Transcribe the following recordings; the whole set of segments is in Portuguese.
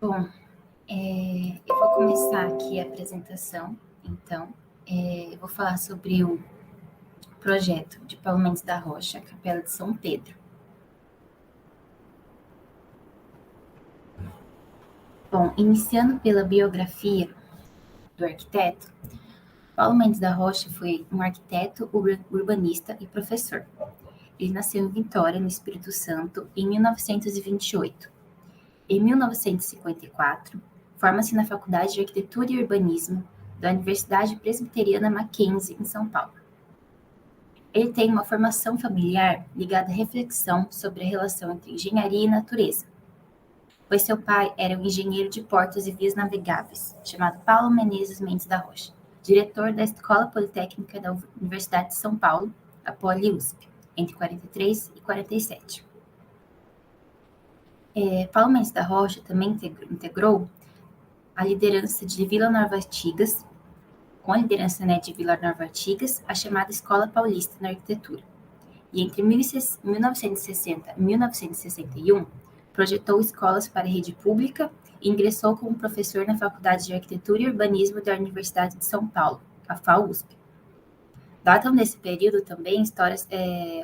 Bom, eu vou começar aqui a apresentação, então. Eu vou falar sobre o projeto de Paulo Mendes da Rocha, Capela de São Pedro. Bom, iniciando pela biografia do arquiteto, Paulo Mendes da Rocha foi um arquiteto, urbanista e professor. Ele nasceu em Vitória, no Espírito Santo, em 1928. Em 1954, forma-se na Faculdade de Arquitetura e Urbanismo da Universidade Presbiteriana Mackenzie, em São Paulo. Ele tem uma formação familiar ligada à reflexão sobre a relação entre engenharia e natureza, pois seu pai era um engenheiro de portos e vias navegáveis, chamado Paulo Menezes Mendes da Rocha, diretor da Escola Politécnica da Universidade de São Paulo, a Poli-USP, entre 43 e 47. Paulo Mendes da Rocha também integrou a liderança de Vila Nova Artigas, com a liderança de Vila Nova Artigas, a chamada Escola Paulista na Arquitetura. E entre 1960 e 1961, projetou escolas para a rede pública e ingressou como professor na Faculdade de Arquitetura e Urbanismo da Universidade de São Paulo, a FAUSP. Datam desse período também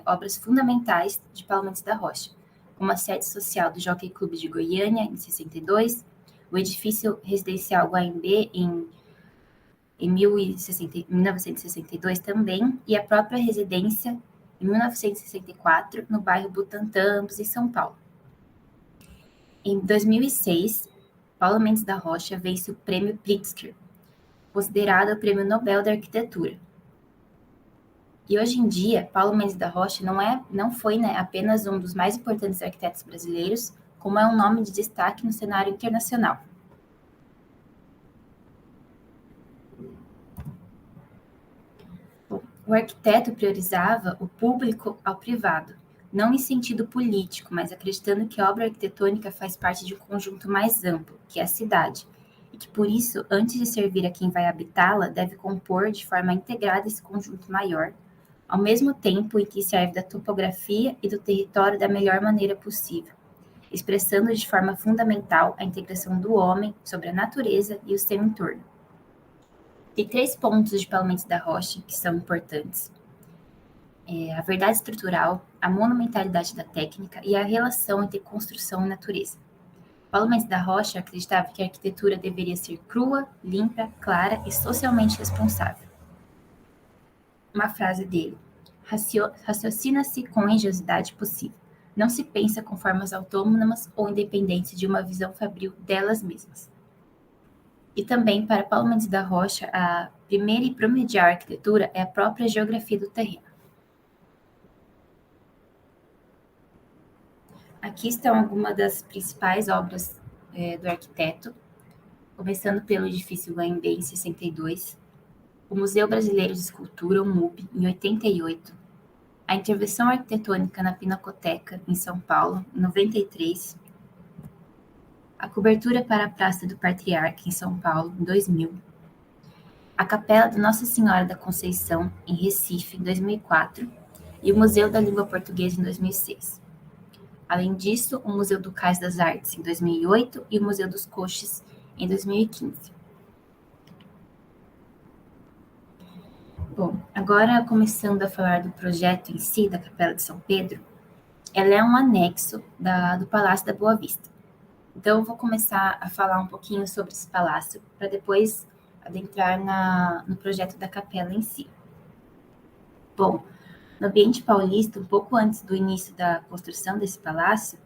obras fundamentais de Paulo Mendes da Rocha, como a sede social do Jockey Clube de Goiânia, em 62, o edifício residencial Guaimbê, em 1962 também, e a própria residência, em 1964, no bairro Butantã, ambos em São Paulo. Em 2006, Paulo Mendes da Rocha vence o Prêmio Pritzker, considerado o Prêmio Nobel da Arquitetura. E hoje em dia, Paulo Mendes da Rocha não foi apenas um dos mais importantes arquitetos brasileiros, como é um nome de destaque no cenário internacional. O arquiteto priorizava o público ao privado, não em sentido político, mas acreditando que a obra arquitetônica faz parte de um conjunto mais amplo, que é a cidade, e que, por isso, antes de servir a quem vai habitá-la, deve compor de forma integrada esse conjunto maior, ao mesmo tempo em que serve da topografia e do território da melhor maneira possível, expressando de forma fundamental a integração do homem sobre a natureza e o seu entorno. Tem 3 pontos de Paulo Mendes da Rocha que são importantes. A verdade estrutural, a monumentalidade da técnica e a relação entre construção e natureza. Paulo Mendes da Rocha acreditava que a arquitetura deveria ser crua, limpa, clara e socialmente responsável. Uma frase dele: raciocina-se com a engenhosidade possível. Não se pensa com formas autônomas ou independentes de uma visão fabril delas mesmas. E também, para Paulo Mendes da Rocha, a primeira e primordial arquitetura é a própria geografia do terreno. Aqui estão algumas das principais obras do arquiteto, começando pelo edifício Guaimbê, em 62, o Museu Brasileiro de Escultura, o MUB, em 88, a intervenção arquitetônica na Pinacoteca, em São Paulo, em 93, a cobertura para a Praça do Patriarca, em São Paulo, em 2000, a Capela de Nossa Senhora da Conceição, em Recife, em 2004, e o Museu da Língua Portuguesa, em 2006. Além disso, o Museu do Cais das Artes, em 2008, e o Museu dos Coches, em 2015. Bom, agora começando a falar do projeto em si, da Capela de São Pedro, ela é um anexo do Palácio da Boa Vista. Então, eu vou começar a falar um pouquinho sobre esse palácio, para depois adentrar no projeto da capela em si. Bom, no ambiente paulista, um pouco antes do início da construção desse palácio,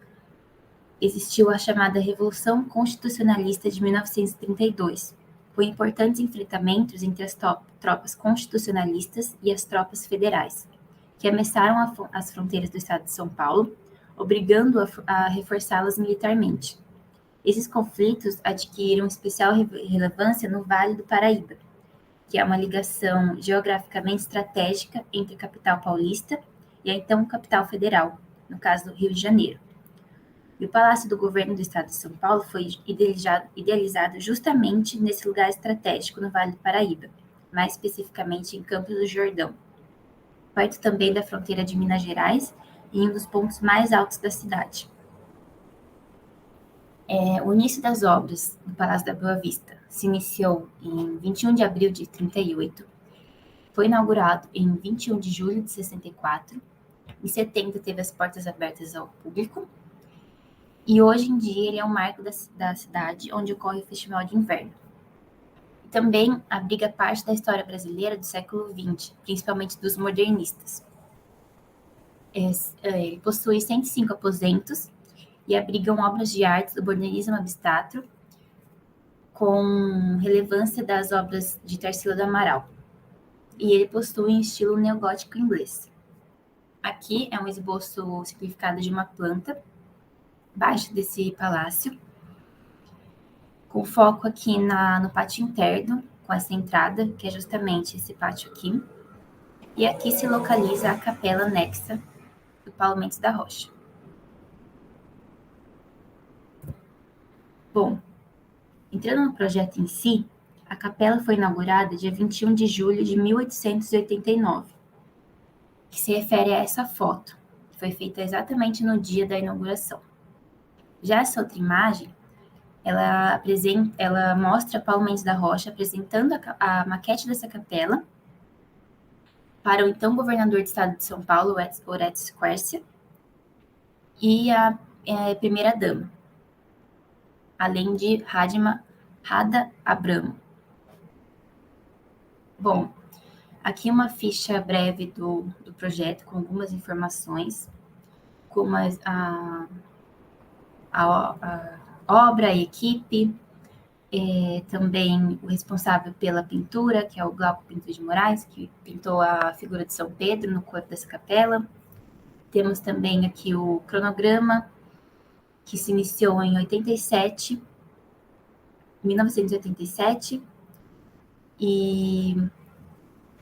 existiu a chamada Revolução Constitucionalista de 1932, com importantes enfrentamentos entre as tropas constitucionalistas e as tropas federais, que ameaçaram as fronteiras do estado de São Paulo, obrigando a reforçá-las militarmente. Esses conflitos adquiriram especial relevância no Vale do Paraíba, que é uma ligação geograficamente estratégica entre a capital paulista e a então capital federal, no caso do Rio de Janeiro. E o Palácio do Governo do Estado de São Paulo foi idealizado justamente nesse lugar estratégico no Vale do Paraíba, mais especificamente em Campos do Jordão, perto também da fronteira de Minas Gerais e em um dos pontos mais altos da cidade. O início das obras do Palácio da Boa Vista se iniciou em 21 de abril de 38, foi inaugurado em 21 de julho de 64, em 70 teve as portas abertas ao público, e hoje em dia ele é um marco da cidade, onde ocorre o Festival de Inverno. E também abriga parte da história brasileira do século XX, principalmente dos modernistas. Ele possui 105 aposentos e abrigam obras de arte do modernismo abstrato, com relevância das obras de Tarsila do Amaral. E ele possui um estilo neogótico inglês. Aqui é um esboço simplificado de uma planta, baixo desse palácio, com foco aqui no pátio interno, com essa entrada, que é justamente esse pátio aqui. E aqui se localiza a capela anexa do Paulo Mendes da Rocha. Bom, entrando no projeto em si, a capela foi inaugurada dia 21 de julho de 1889, que se refere a essa foto, que foi feita exatamente no dia da inauguração. Já essa outra imagem, ela mostra Paulo Mendes da Rocha apresentando a maquete dessa capela para o então governador do estado de São Paulo, Orestes Quércia, e a primeira-dama, além de Rada Abramo. Bom, aqui uma ficha breve do projeto, com algumas informações, como a obra, a equipe, também o responsável pela pintura, que é o Glauco Pinto de Moraes, que pintou a figura de São Pedro no corpo dessa capela. Temos também aqui o cronograma, que se iniciou em 1987, e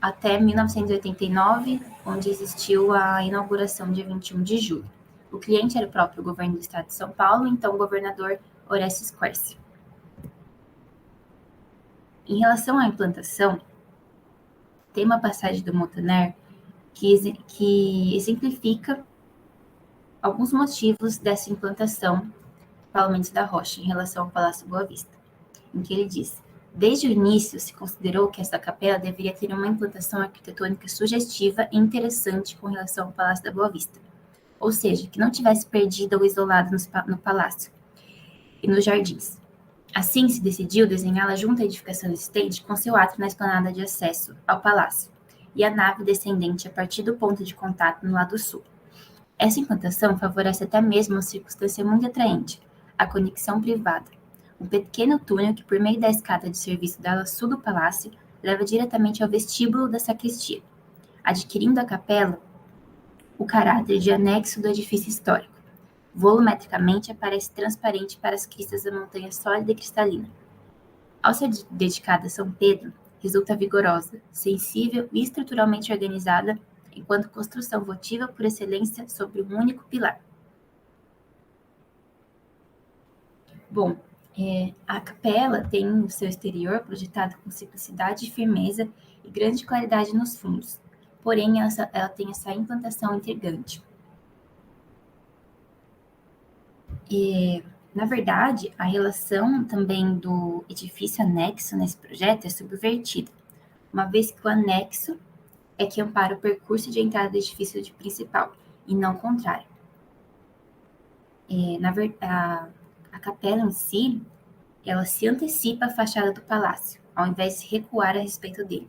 até 1989, onde existiu a inauguração dia 21 de julho. O cliente era o próprio governo do estado de São Paulo, então o governador Orestes Quércia. Em relação à implantação, tem uma passagem do Montaner que exemplifica alguns motivos dessa implantação do Paulo Mendes da Rocha em relação ao Palácio Boa Vista, em que ele diz: desde o início se considerou que essa capela deveria ter uma implantação arquitetônica sugestiva e interessante com relação ao Palácio da Boa Vista, ou seja, que não tivesse perdida ou isolada no palácio e nos jardins. Assim, se decidiu desenhá-la junto à edificação existente, com seu átrio na esplanada de acesso ao palácio e a nave descendente a partir do ponto de contato no lado sul. Essa implantação favorece até mesmo uma circunstância muito atraente, a conexão privada. Um pequeno túnel que, por meio da escada de serviço da ala sul do palácio, leva diretamente ao vestíbulo da sacristia, adquirindo a capela o caráter de anexo do edifício histórico. Volumetricamente aparece transparente para as cristas da montanha sólida e cristalina. Ao ser dedicada a São Pedro, resulta vigorosa, sensível e estruturalmente organizada, enquanto construção votiva por excelência sobre um único pilar. Bom, a capela tem o seu exterior projetado com simplicidade e firmeza e grande claridade nos fundos, porém ela tem essa implantação intrigante. E, na verdade, a relação também do edifício anexo nesse projeto é subvertida, uma vez que o anexo é que ampara o percurso de entrada do edifício principal, e não o contrário. A capela em si, ela se antecipa à fachada do palácio, ao invés de recuar a respeito dele.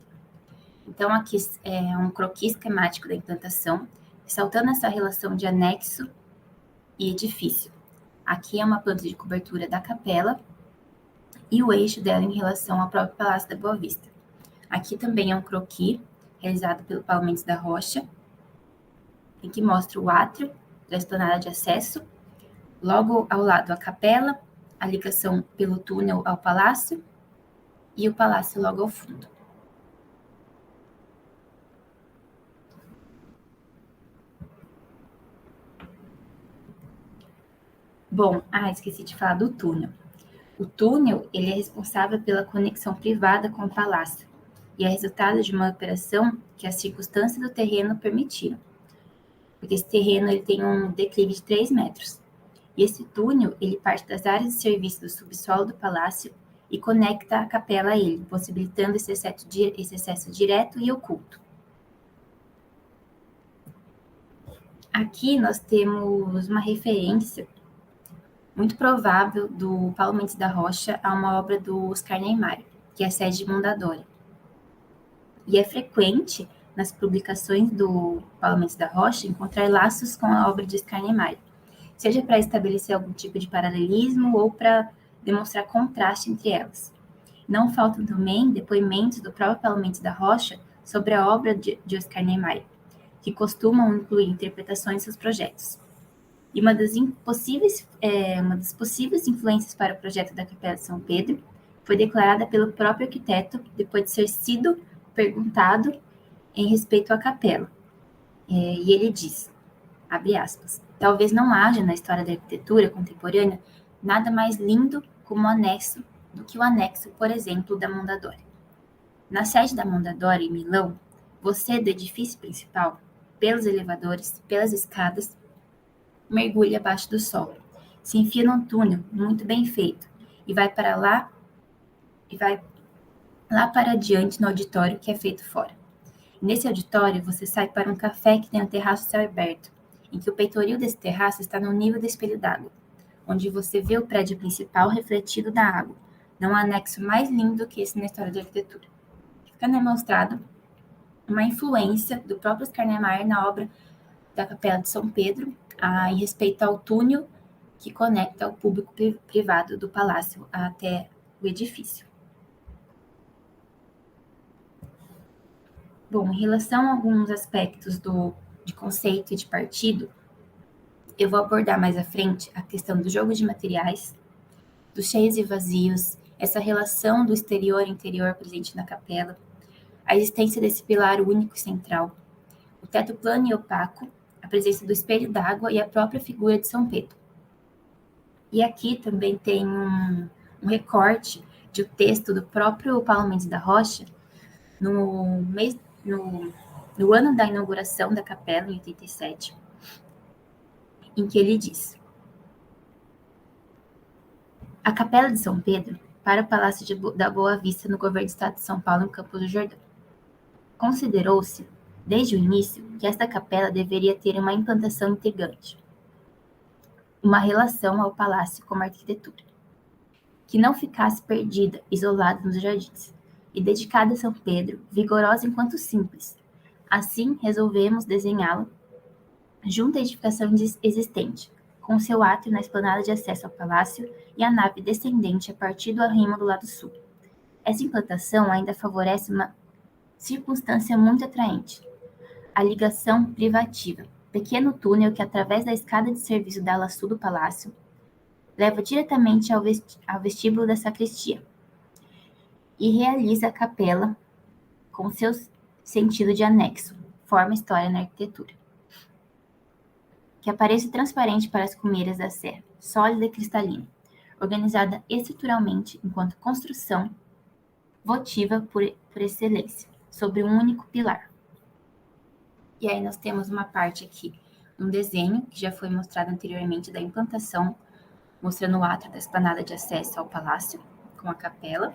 Então, aqui é um croquis esquemático da implantação, ressaltando essa relação de anexo e edifício. Aqui é uma planta de cobertura da capela e o eixo dela em relação ao próprio Palácio da Boa Vista. Aqui também é um croquis realizado pelo Paulo Mendes da Rocha, em que mostra o átrio da esplanada de acesso, logo ao lado a capela, a ligação pelo túnel ao palácio e o palácio logo ao fundo. Bom, esqueci de falar do túnel. O túnel, ele é responsável pela conexão privada com o palácio e é resultado de uma operação que as circunstâncias do terreno permitiram, porque esse terreno ele tem um declive de 3 metros. E esse túnel, ele parte das áreas de serviço do subsolo do palácio e conecta a capela a ele, possibilitando esse acesso direto e oculto. Aqui nós temos uma referência muito provável do Paulo Mendes da Rocha a uma obra do Oscar Niemeyer, que é a Sede de Mondadori. E é frequente nas publicações do Paulo Mendes da Rocha encontrar laços com a obra de Oscar Niemeyer, seja para estabelecer algum tipo de paralelismo ou para demonstrar contraste entre elas. Não faltam também depoimentos do próprio Paulo Mendes da Rocha sobre a obra de Oscar Niemeyer, que costumam incluir interpretações em seus projetos. E uma das possíveis influências para o projeto da Capela de São Pedro foi declarada pelo próprio arquiteto depois de ter sido perguntado em respeito à capela. E ele diz, abre aspas, talvez não haja na história da arquitetura contemporânea nada mais lindo como anexo do que o anexo, por exemplo, da Mondadori. Na sede da Mondadori, em Milão, você do edifício principal, pelos elevadores, pelas escadas, mergulha abaixo do solo, se enfia num túnel muito bem feito e vai lá para adiante no auditório que é feito fora. Nesse auditório, você sai para um café que tem um terraço céu aberto, em que o peitoril desse terraço está no nível do espelho d'água, onde você vê o prédio principal refletido na água. Não há anexo mais lindo que esse na história da arquitetura. Fica demonstrado uma influência do próprio Oscar Niemeyer na obra da Capela de São Pedro, em respeito ao túnel que conecta o público privado do palácio até o edifício. Bom, em relação a alguns aspectos de conceito e de partido, eu vou abordar mais à frente a questão do jogo de materiais, dos cheios e vazios, essa relação do exterior e interior presente na capela, a existência desse pilar único e central, o teto plano e opaco, a presença do espelho d'água e a própria figura de São Pedro. E aqui também tem um recorte de um texto do próprio Paulo Mendes da Rocha, no ano da inauguração da capela, em 87, em que ele diz: a Capela de São Pedro para o Palácio da Boa Vista no governo do Estado de São Paulo, em Campos do Jordão. Considerou-se, desde o início, que esta capela deveria ter uma implantação integrante, uma relação ao palácio como arquitetura, que não ficasse perdida, isolada nos jardins, e dedicada a São Pedro, vigorosa enquanto simples. Assim, resolvemos desenhá-la junto à edificação existente, com seu átrio na esplanada de acesso ao palácio e a nave descendente a partir do arrimo do lado sul. Essa implantação ainda favorece uma circunstância muito atraente: a ligação privativa, pequeno túnel que, através da escada de serviço da ala sul do palácio, leva diretamente ao vestíbulo da sacristia e realiza a capela com seu sentido de anexo, forma história na arquitetura. Que aparece transparente para as cumeiras da serra, sólida e cristalina, organizada estruturalmente enquanto construção votiva por excelência, sobre um único pilar. E aí nós temos uma parte aqui, um desenho que já foi mostrado anteriormente da implantação, mostrando o átrio da esplanada de acesso ao palácio, com a capela.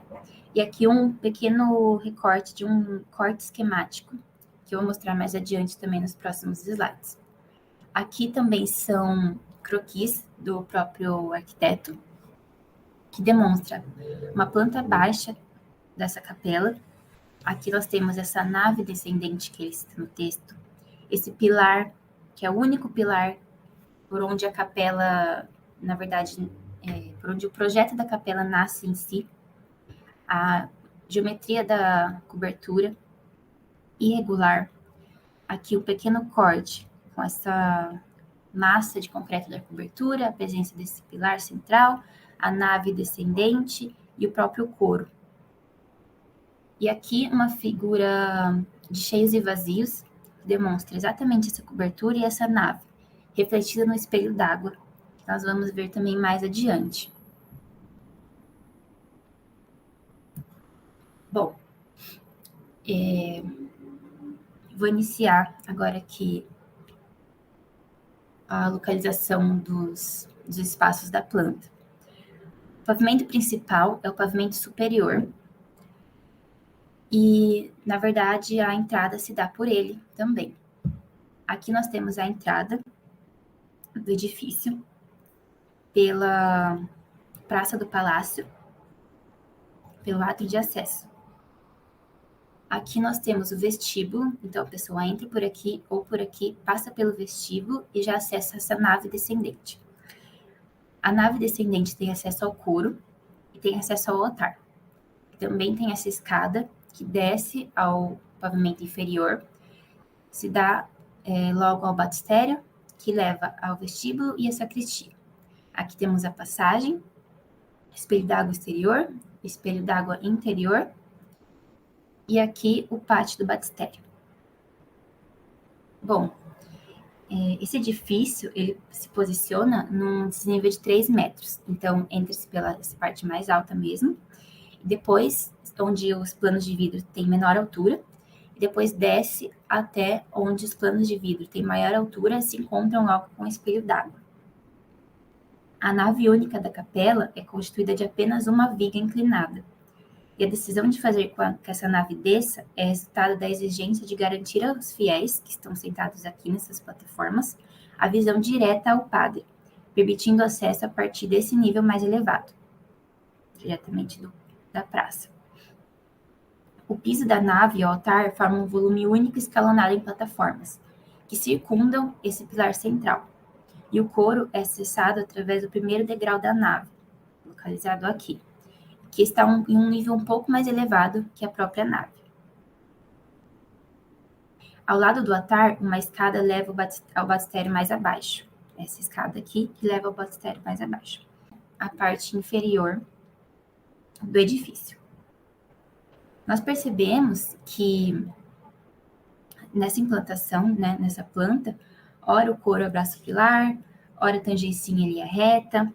E aqui um pequeno recorte de um corte esquemático, que eu vou mostrar mais adiante também nos próximos slides. Aqui também são croquis do próprio arquiteto, que demonstra uma planta baixa dessa capela. Aqui nós temos essa nave descendente que ele cita no texto, esse pilar, que é o único pilar por onde a capela, na verdade, por onde o projeto da capela nasce em si, a geometria da cobertura irregular, aqui o pequeno corte com essa massa de concreto da cobertura, a presença desse pilar central, a nave descendente e o próprio coro. E aqui uma figura de cheios e vazios, que demonstra exatamente essa cobertura e essa nave, refletida no espelho d'água, que nós vamos ver também mais adiante. Bom, vou iniciar agora aqui a localização dos espaços da planta. O pavimento principal é o pavimento superior e, na verdade, a entrada se dá por ele também. Aqui nós temos a entrada do edifício pela Praça do Palácio, pelo átrio de acesso. Aqui nós temos o vestíbulo, então a pessoa entra por aqui ou por aqui, passa pelo vestíbulo e já acessa essa nave descendente. A nave descendente tem acesso ao coro e tem acesso ao altar. Também tem essa escada que desce ao pavimento inferior, se dá logo ao batistério, que leva ao vestíbulo e a sacristia. Aqui temos a passagem, espelho d'água exterior, espelho d'água interior, e aqui o pátio do batistério. Bom, esse edifício, ele se posiciona num desnível de 3 metros. Então, entra-se pela essa parte mais alta mesmo, e depois, onde os planos de vidro têm menor altura, e depois desce até onde os planos de vidro têm maior altura, se encontram logo com o espelho d'água. A nave única da capela é constituída de apenas uma viga inclinada, e a decisão de fazer com que essa nave desça é resultado da exigência de garantir aos fiéis, que estão sentados aqui nessas plataformas, a visão direta ao padre, permitindo acesso a partir desse nível mais elevado, diretamente da praça. O piso da nave e o altar formam um volume único escalonado em plataformas, que circundam esse pilar central, e o coro é acessado através do primeiro degrau da nave, localizado aqui, que está em um nível um pouco mais elevado que a própria nave. Ao lado do altar, uma escada leva ao batistério mais abaixo. Essa escada aqui que leva ao batistério mais abaixo. A parte inferior do edifício. Nós percebemos que nessa implantação, né, nessa planta, ora o coro abraça o pilar, ora a tangencinha ele é reta,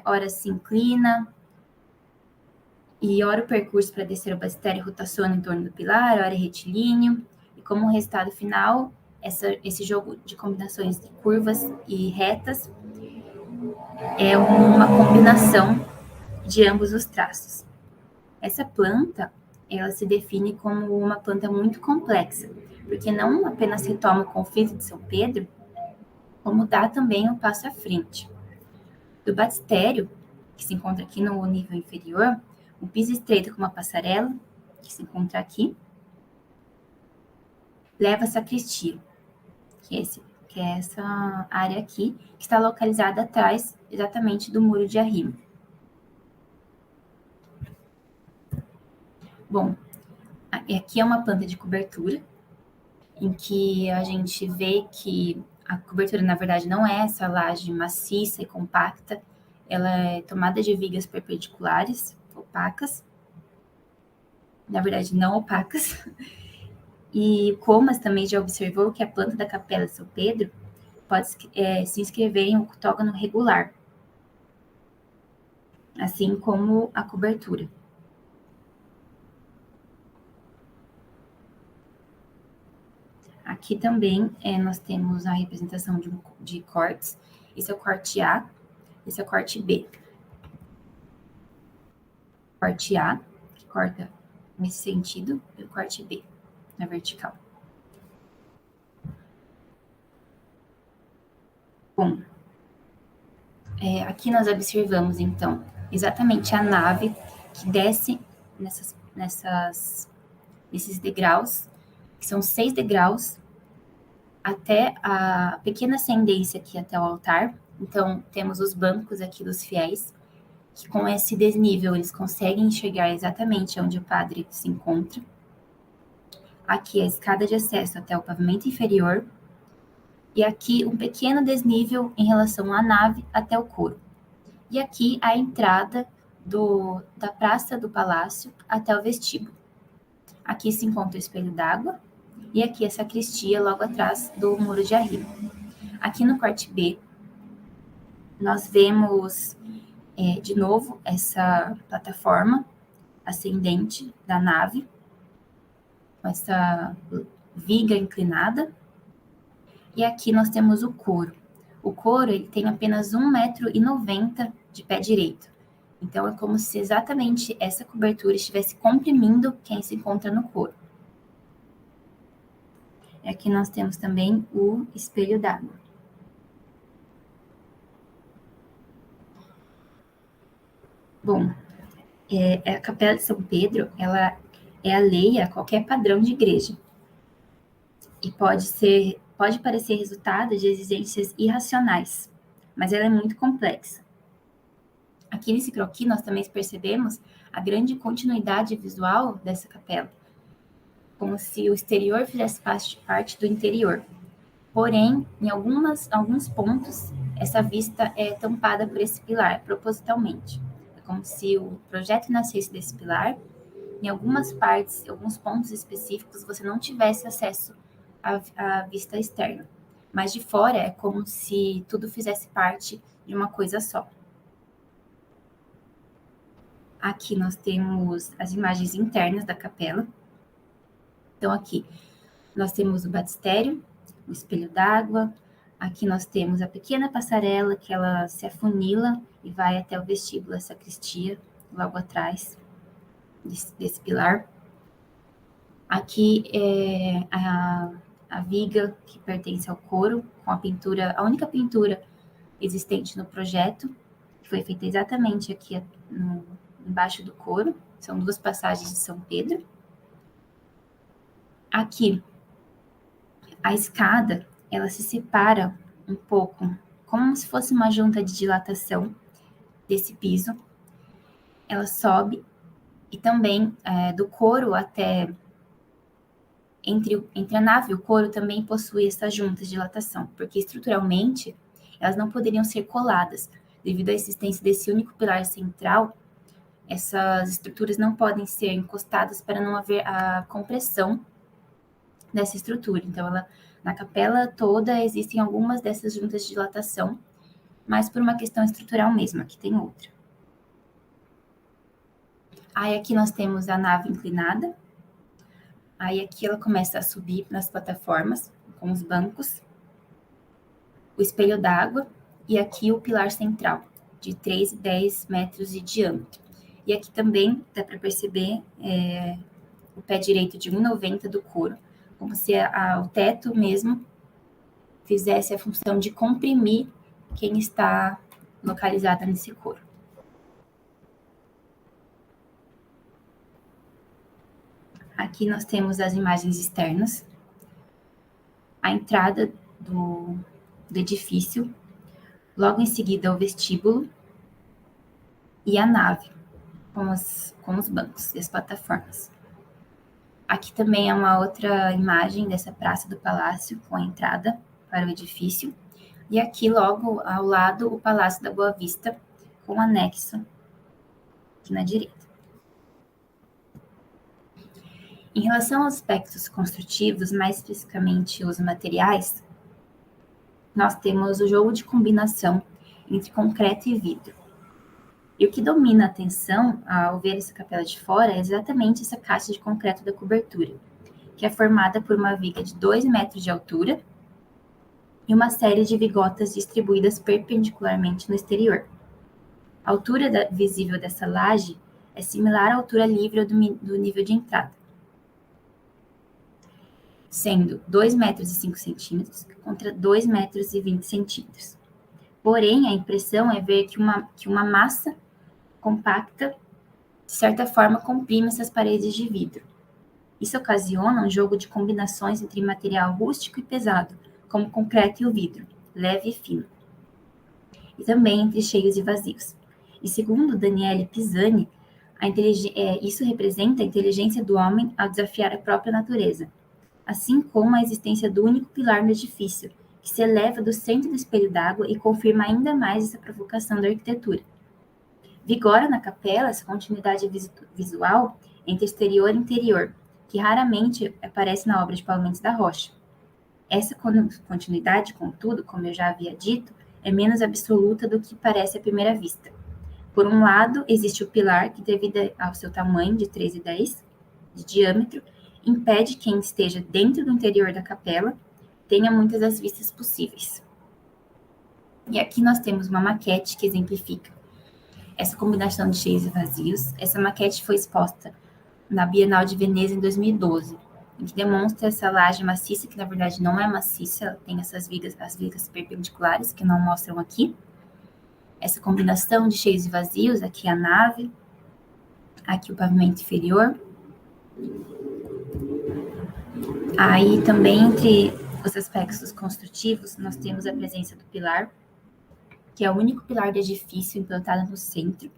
ora se inclina, e ora o percurso para descer o batistério rotaciona em torno do pilar, ora é retilíneo, e como resultado final, esse jogo de combinações de curvas e retas é uma combinação de ambos os traços. Essa planta, ela se define como uma planta muito complexa, porque não apenas retoma o conflito de São Pedro, como dá também um passo à frente. Do batistério, que se encontra aqui no nível inferior, um piso estreito com uma passarela, que se encontra aqui, leva a sacristia, que é essa área aqui, que está localizada atrás exatamente do muro de arrimo. Bom, aqui é uma planta de cobertura, em que a gente vê que a cobertura, na verdade, não é essa laje maciça e compacta, ela é tomada de vigas perpendiculares, opacas, na verdade, não opacas. E o Comas também já observou que a planta da Capela de São Pedro pode se inscrever em um octógono regular, assim como a cobertura. Aqui também nós temos a representação de cortes. Esse é o corte A, esse é o corte B. Corte A, que corta nesse sentido, e o corte B, na vertical. Bom, aqui nós observamos, então, exatamente a nave que desce nesses degraus, que são 6 degraus, até a pequena ascendência aqui até o altar. Então, temos os bancos aqui dos fiéis, que com esse desnível eles conseguem enxergar exatamente onde o padre se encontra. Aqui a escada de acesso até o pavimento inferior, e aqui um pequeno desnível em relação à nave até o coro. E aqui a entrada da Praça do Palácio até o vestíbulo. Aqui se encontra o espelho d'água, e aqui a sacristia logo atrás do muro de arrimo. Aqui no corte B, nós vemos de novo essa plataforma ascendente da nave, com essa viga inclinada. E aqui nós temos o coro. O coro ele tem apenas 1,90 m de pé direito. Então, é como se exatamente essa cobertura estivesse comprimindo quem se encontra no coro. Aqui nós temos também o espelho d'água. Bom, a Capela de São Pedro, ela é alheia a qualquer padrão de igreja. E pode parecer resultado de exigências irracionais, mas ela é muito complexa. Aqui nesse croquis nós também percebemos a grande continuidade visual dessa capela, como se o exterior fizesse parte do interior. Porém, em alguns pontos, essa vista é tampada por esse pilar, propositalmente. É como se o projeto nascesse desse pilar. Em algumas partes, em alguns pontos específicos, você não tivesse acesso à vista externa. Mas de fora é como se tudo fizesse parte de uma coisa só. Aqui nós temos as imagens internas da capela. Então aqui nós temos o batistério, o espelho d'água. Aqui nós temos a pequena passarela que ela se afunila e vai até o vestíbulo, a sacristia, logo atrás desse pilar. Aqui é a viga que pertence ao coro, com a única pintura existente no projeto, que foi feita exatamente aqui embaixo do coro. São 2 passagens de São Pedro. Aqui, a escada, ela se separa um pouco, como se fosse uma junta de dilatação desse piso. Ela sobe e também do coro até entre a nave e o coro também possui essas juntas de dilatação, porque estruturalmente elas não poderiam ser coladas. Devido à existência desse único pilar central, essas estruturas não podem ser encostadas para não haver a compressão dessa estrutura. Então, na capela toda existem algumas dessas juntas de dilatação, mas por uma questão estrutural mesmo. Aqui tem outra. Aí aqui nós temos a nave inclinada. Aí aqui ela começa a subir nas plataformas, com os bancos, o espelho d'água e aqui o pilar central, de 3 e 10 metros de diâmetro. E aqui também dá para perceber o pé direito de 1,90 m do coro, como se o teto mesmo fizesse a função de comprimir quem está localizada nesse coro. Aqui nós temos as imagens externas, a entrada do edifício, logo em seguida o vestíbulo e a nave, com os bancos e as plataformas. Aqui também é uma outra imagem dessa praça do palácio, com a entrada para o edifício. E aqui, logo ao lado, o Palácio da Boa Vista, com anexo aqui na direita. Em relação aos aspectos construtivos, mais especificamente os materiais, nós temos o jogo de combinação entre concreto e vidro. E o que domina a atenção ao ver essa capela de fora é exatamente essa caixa de concreto da cobertura, que é formada por uma viga de 2 metros de altura e uma série de vigotas distribuídas perpendicularmente no exterior. A altura visível dessa laje é similar à altura livre do nível de entrada, sendo 2,05 m contra 2,20 m. Porém, a impressão é ver que uma massa compacta, de certa forma, comprime essas paredes de vidro. Isso ocasiona um jogo de combinações entre material rústico e pesado, como o concreto e o vidro, leve e fino, e também entre cheios e vazios. E segundo Daniele Pisani, isso representa a inteligência do homem ao desafiar a própria natureza, assim como a existência do único pilar no edifício, que se eleva do centro do espelho d'água e confirma ainda mais essa provocação da arquitetura. Vigora na capela essa continuidade visual entre exterior e interior, que raramente aparece na obra de Paulo Mendes da Rocha. Essa continuidade, contudo, como eu já havia dito, é menos absoluta do que parece à primeira vista. Por um lado, existe o pilar que, devido ao seu tamanho de 3,10 de diâmetro, impede quem esteja dentro do interior da capela tenha muitas das vistas possíveis. E aqui nós temos uma maquete que exemplifica essa combinação de cheios e vazios. Essa maquete foi exposta na Bienal de Veneza em 2012, em que demonstra essa laje maciça, que na verdade não é maciça, ela tem essas vigas, as vigas perpendiculares, que não mostram aqui. Essa combinação de cheios e vazios, aqui a nave, aqui o pavimento inferior. Aí também entre os aspectos construtivos, nós temos a presença do pilar, que é o único pilar do edifício implantado no centro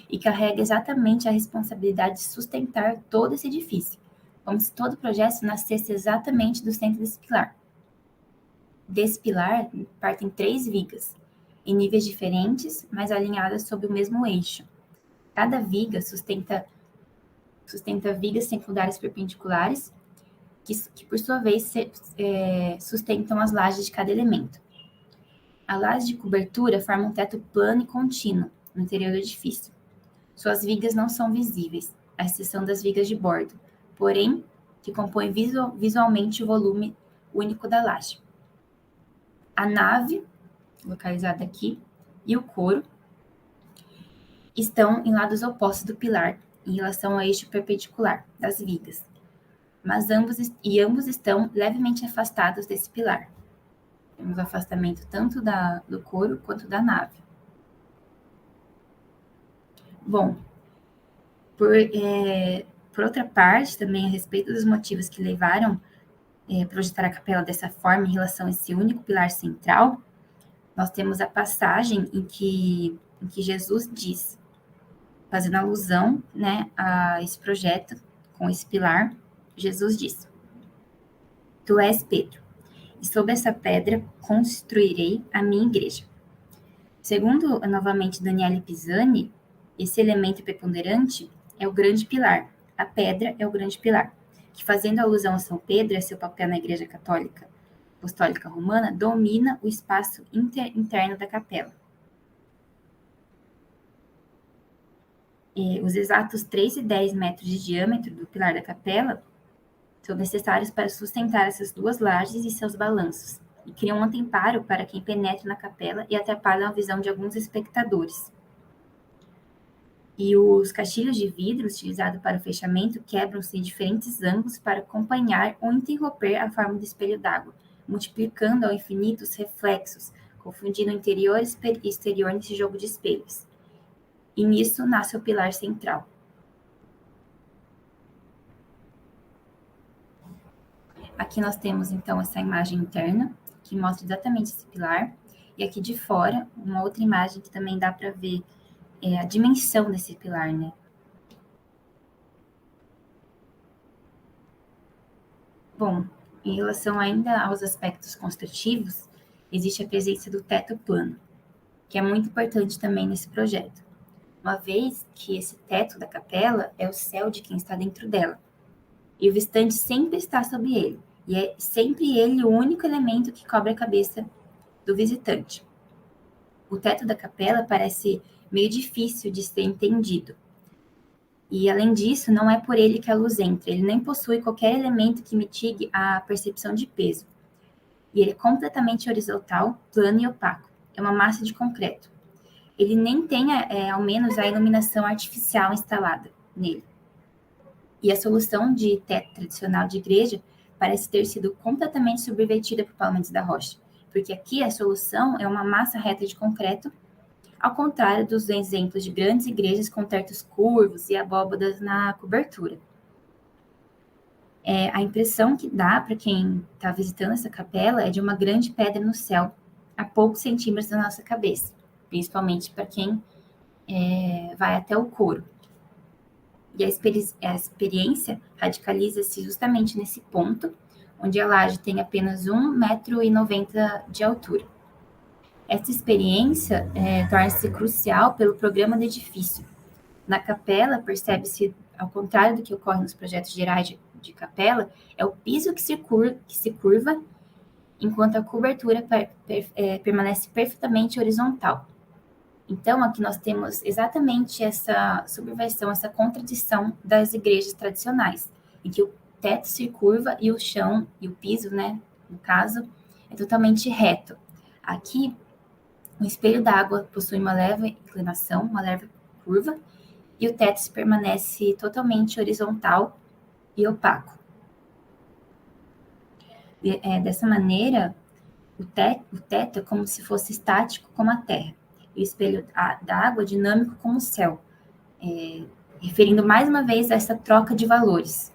e carrega exatamente a responsabilidade de sustentar todo esse edifício, como se todo o projeto nascesse exatamente do centro desse pilar. Desse pilar partem 3 vigas, em níveis diferentes, mas alinhadas sob o mesmo eixo. Cada viga sustenta vigas secundárias perpendiculares, que por sua vez sustentam as lajes de cada elemento. A laje de cobertura forma um teto plano e contínuo no interior do edifício. Suas vigas não são visíveis, à exceção das vigas de bordo, porém, que compõem visualmente o volume único da laje. A nave, localizada aqui, e o coro estão em lados opostos do pilar, em relação ao eixo perpendicular das vigas, mas ambos estão levemente afastados desse pilar. Temos afastamento tanto do coro quanto da nave. Bom, por outra parte, também a respeito dos motivos que levaram a projetar a capela dessa forma em relação a esse único pilar central, nós temos a passagem em que Jesus diz, fazendo alusão, né, a esse projeto com esse pilar, Jesus diz: Tu és Pedro, e sobre essa pedra construirei a minha igreja. Segundo, novamente, Daniele Pisani, esse elemento preponderante é o grande pilar. A pedra é o grande pilar, que, fazendo alusão a São Pedro e a seu papel na Igreja Católica Apostólica Romana, domina o espaço interno da capela. Os exatos 3,10 metros de diâmetro do pilar da capela são necessários para sustentar essas 2 lajes e seus balanços, e criam um anteparo para quem penetra na capela e atrapalham a visão de alguns espectadores. E os caixilhos de vidro utilizados para o fechamento quebram-se em diferentes ângulos para acompanhar ou interromper a forma do espelho d'água, multiplicando ao infinito os reflexos, confundindo o interior e exterior nesse jogo de espelhos. E nisso nasce o pilar central. Aqui nós temos, então, essa imagem interna, que mostra exatamente esse pilar, e aqui de fora, uma outra imagem que também dá para ver a dimensão desse pilar, né? Bom, em relação ainda aos aspectos construtivos, existe a presença do teto plano, que é muito importante também nesse projeto, uma vez que esse teto da capela é o céu de quem está dentro dela, e o visitante sempre está sob ele, e é sempre ele o único elemento que cobre a cabeça do visitante. O teto da capela parece meio difícil de ser entendido. E, além disso, não é por ele que a luz entra. Ele nem possui qualquer elemento que mitigue a percepção de peso. E ele é completamente horizontal, plano e opaco. É uma massa de concreto. Ele nem tem, ao menos, a iluminação artificial instalada nele. E a solução de teto tradicional de igreja parece ter sido completamente subvertida por Paulo Mendes da Rocha, porque aqui a solução é uma massa reta de concreto, ao contrário dos exemplos de grandes igrejas com tetos curvos e abóbadas na cobertura. A impressão que dá para quem está visitando essa capela é de uma grande pedra no céu, a poucos centímetros da nossa cabeça, principalmente para quem vai até o coro. E a experiência radicaliza-se justamente nesse ponto, onde a laje tem apenas 1,90 m de altura. Essa experiência torna-se crucial pelo programa do edifício. Na capela, percebe-se, ao contrário do que ocorre nos projetos gerais de capela, é o piso que se curva, enquanto a cobertura permanece perfeitamente horizontal. Então, aqui nós temos exatamente essa subversão, essa contradição das igrejas tradicionais, em que o teto se curva e o chão, e o piso, né, no caso, é totalmente reto. Aqui, O espelho d'água possui uma leve inclinação, uma leve curva, e o teto permanece totalmente horizontal e opaco. Dessa maneira, o teto é como se fosse estático como a terra, e o espelho d'água dinâmico como o céu, referindo mais uma vez a essa troca de valores,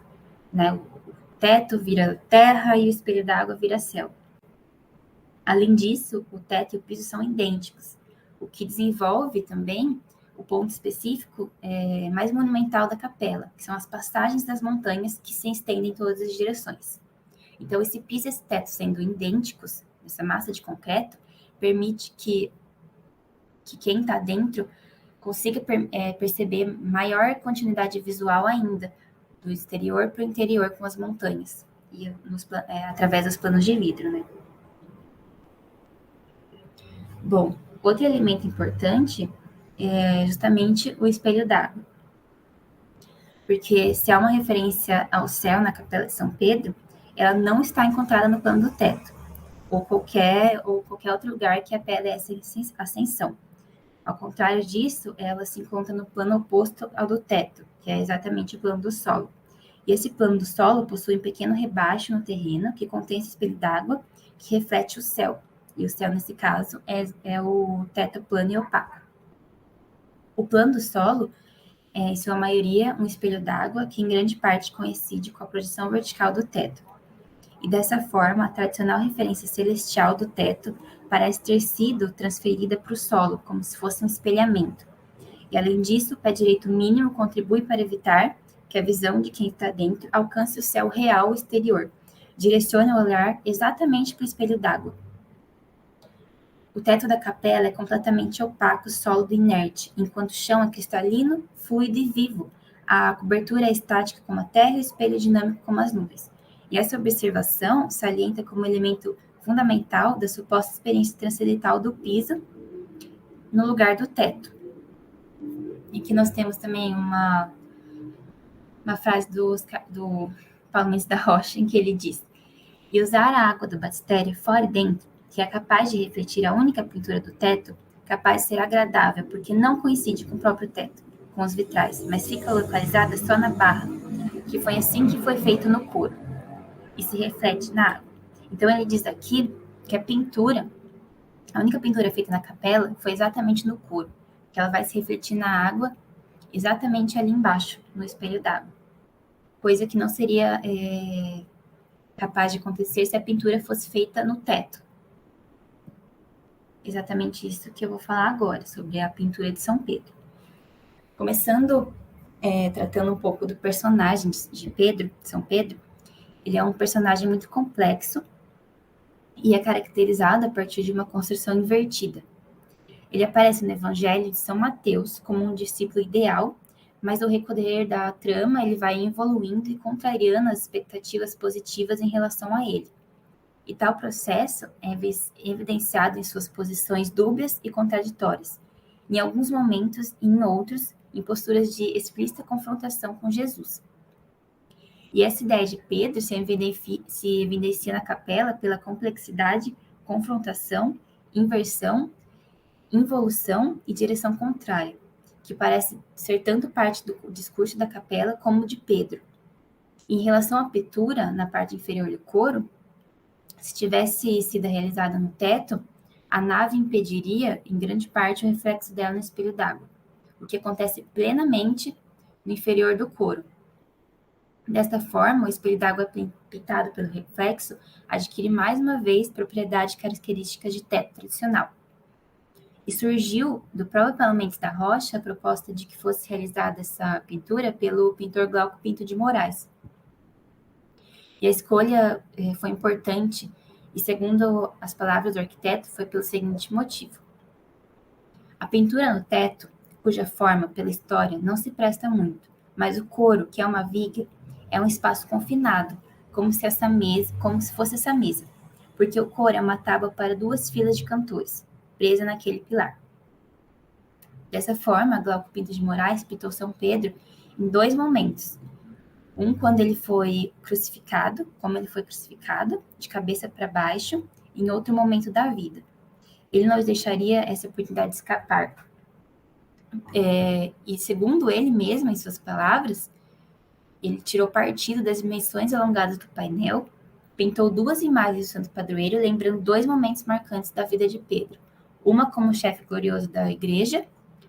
né? O teto vira terra e o espelho d'água vira céu. Além disso, o teto e o piso são idênticos, o que desenvolve também o ponto específico mais monumental da capela, que são as passagens das montanhas que se estendem em todas as direções. Então, esse piso e esse teto sendo idênticos, essa massa de concreto, permite que quem está dentro consiga perceber maior continuidade visual ainda, do exterior para o interior com as montanhas, e através dos planos de vidro, né? Bom, outro elemento importante é justamente o espelho d'água. Porque se há uma referência ao céu na Capela de São Pedro, ela não está encontrada no plano do teto, ou qualquer outro lugar que apele a essa ascensão. Ao contrário disso, ela se encontra no plano oposto ao do teto, que é exatamente o plano do solo. E esse plano do solo possui um pequeno rebaixo no terreno que contém esse espelho d'água que reflete o céu. E o céu, nesse caso, é o teto plano e opaco. O plano do solo é, em sua maioria, um espelho d'água que em grande parte coincide com a projeção vertical do teto. E dessa forma, a tradicional referência celestial do teto parece ter sido transferida para o solo, como se fosse um espelhamento. E além disso, o pé direito mínimo contribui para evitar que a visão de quem está dentro alcance o céu real exterior. Direciona o olhar exatamente para o espelho d'água. O teto da capela é completamente opaco, sólido e inerte, enquanto o chão é cristalino, fluido e vivo. A cobertura é estática como a terra e o espelho é dinâmico como as nuvens. E essa observação salienta como elemento fundamental da suposta experiência transcendental do piso no lugar do teto. E que nós temos também uma frase do Paulo Mendes da Rocha, em que ele diz: e usar a água do batistério fora e dentro, que é capaz de refletir a única pintura do teto, capaz de ser agradável, porque não coincide com o próprio teto, com os vitrais, mas fica localizada só na barra, que foi assim que foi feito no couro, e se reflete na água. Então ele diz aqui que a única pintura feita na capela, foi exatamente no couro, que ela vai se refletir na água, exatamente ali embaixo, no espelho d'água. Coisa que não seria capaz de acontecer se a pintura fosse feita no teto. Exatamente isso que eu vou falar agora, sobre a pintura de São Pedro. Começando tratando um pouco do personagem de Pedro, de São Pedro, ele é um personagem muito complexo e é caracterizado a partir de uma construção invertida. Ele aparece no Evangelho de São Mateus como um discípulo ideal, mas ao recorrer da trama ele vai evoluindo e contrariando as expectativas positivas em relação a ele. E tal processo é evidenciado em suas posições dúbias e contraditórias, em alguns momentos e em outros, em posturas de explícita confrontação com Jesus. E essa ideia de Pedro se evidencia na capela pela complexidade, confrontação, inversão, involução e direção contrária, que parece ser tanto parte do discurso da capela como de Pedro. Em relação à pintura, na parte inferior do coro, se tivesse sido realizada no teto, a nave impediria, em grande parte, o reflexo dela no espelho d'água, o que acontece plenamente no inferior do coro. Desta forma, o espelho d'água pintado pelo reflexo adquire mais uma vez propriedades características de teto tradicional. E surgiu do próprio Paulo Mendes da Rocha a proposta de que fosse realizada essa pintura pelo pintor Glauco Pinto de Moraes. E a escolha foi importante e, segundo as palavras do arquiteto, foi pelo seguinte motivo. A pintura no teto, cuja forma, pela história, não se presta muito, mas o coro, que é uma viga, é um espaço confinado, como se fosse essa mesa, porque o coro é uma tábua para 2 filas de cantores, presa naquele pilar. Dessa forma, Glauco Pinto de Moraes pintou São Pedro em 2 momentos. Um quando ele foi crucificado, como ele foi crucificado, de cabeça para baixo, em outro momento da vida. ele não deixaria essa oportunidade escapar. E segundo ele mesmo, em suas palavras, ele tirou partido das dimensões alongadas do painel, pintou 2 imagens do santo padroeiro, lembrando 2 momentos marcantes da vida de Pedro. Uma como chefe glorioso da igreja,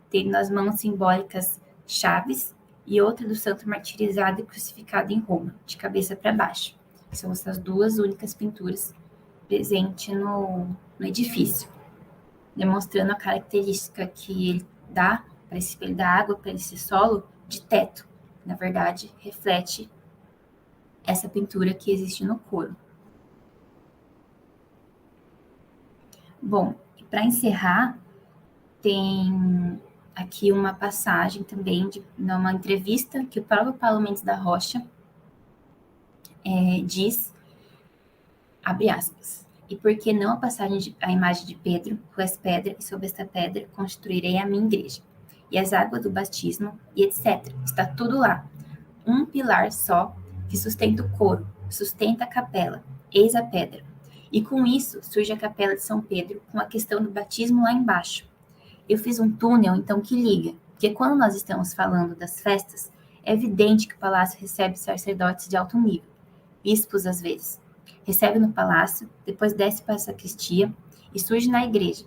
tendo nas mãos simbólicas chaves, e outra do santo martirizado e crucificado em Roma, de cabeça para baixo. São essas 2 únicas pinturas presentes no edifício, demonstrando a característica que ele dá para esse espelho da água, para esse solo, de teto. Na verdade, reflete essa pintura que existe no coro. Bom, para encerrar, tem aqui uma passagem também de uma entrevista que o próprio Paulo Mendes da Rocha diz, abre aspas, e por que não a imagem de Pedro, com as pedras, e sobre esta pedra construirei a minha igreja, e as águas do batismo, e etc. Está tudo lá. Um pilar só que sustenta o coro, sustenta a capela, eis a pedra. E com isso surge a capela de São Pedro, com a questão do batismo lá embaixo. Eu fiz um túnel, então, que liga, porque quando nós estamos falando das festas, é evidente que o palácio recebe sacerdotes de alto nível, bispos às vezes. Recebe no palácio, depois desce para a sacristia e surge na igreja.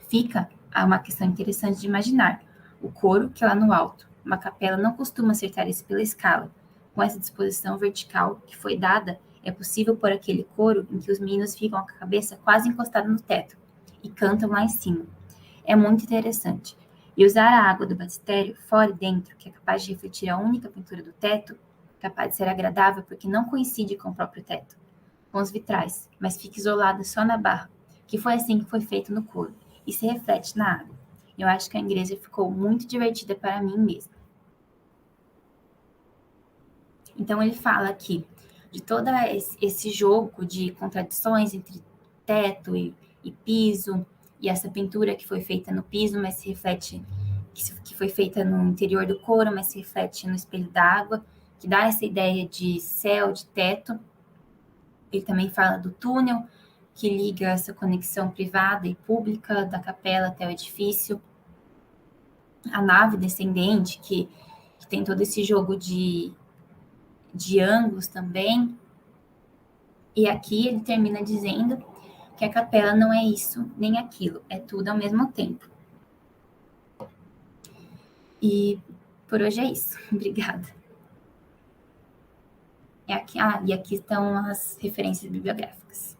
Fica uma questão interessante de imaginar. O coro, que é lá no alto. Uma capela não costuma acertar-se pela escala. Com essa disposição vertical que foi dada, é possível pôr aquele coro em que os meninos ficam com a cabeça quase encostada no teto e cantam lá em cima. É muito interessante. E usar a água do batistério fora e dentro, que é capaz de refletir a única pintura do teto, capaz de ser agradável porque não coincide com o próprio teto, com os vitrais, mas fica isolada só na barra, que foi assim que foi feito no coro, e se reflete na água. Eu acho que a igreja ficou muito divertida para mim mesma. Então ele fala aqui de todo esse jogo de contradições entre teto e piso, e essa pintura que foi feita no piso, mas se reflete, que foi feita no interior do coro, mas se reflete no espelho d'água, que dá essa ideia de céu, de teto. Ele também fala do túnel, que liga essa conexão privada e pública da capela até o edifício. A nave descendente, que tem todo esse jogo de ângulos também. E aqui ele termina dizendo que a capela não é isso nem aquilo, é tudo ao mesmo tempo. E por hoje é isso. Obrigada. E aqui estão as referências bibliográficas.